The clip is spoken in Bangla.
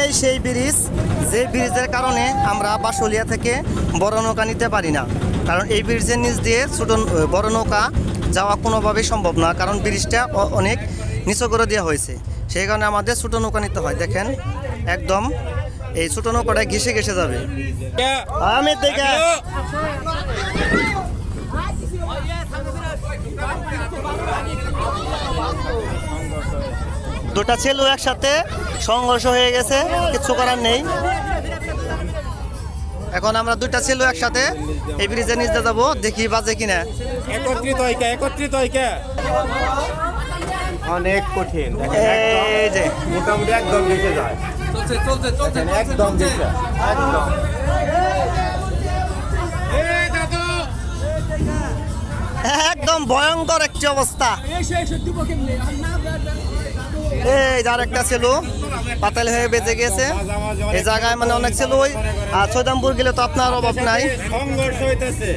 এটাই সেই ব্রিজ, যে ব্রিজের কারণে আমরা বাসুলিয়া থেকে বড় নৌকা নিতে পারি না। কারণ এই ব্রিজের নিচ দিয়ে ছোট বড় নৌকা যাওয়া কোনোভাবেই সম্ভব না, কারণ ব্রিজটা অনেক নিচু করে দেওয়া হয়েছে। সেই কারণে আমাদের ছোট নৌকা নিতে হয়। দেখেন একদম এই ছোট নৌকাটা ঘেসে ঘেসে যাবে। আমি দেখে দুটা ছেলে একসাথে সংঘর্ষ হয়ে গেছে, কিছু করার নেই। এখন আমরা দুইটা ছেলে একসাথে এই ব্রিজের নিচে যাবো, দেখি বাজে কিনা। একত্রিত অনেক কঠিন, এই যে মোটামুটি একদম বেঁচে যায়, একদম বেঁচে একদম। একদম ভয়ঙ্কর একটি অবস্থা। এই যার একটা ছিল পাতাল হয়ে বেঁচে গেছে। এই জায়গায় মানে অনেক ছিল। ওই আর ছয়দামপুর গেলে তো আপনার অভাব নাই। সংঘর্ষ হইতেছে।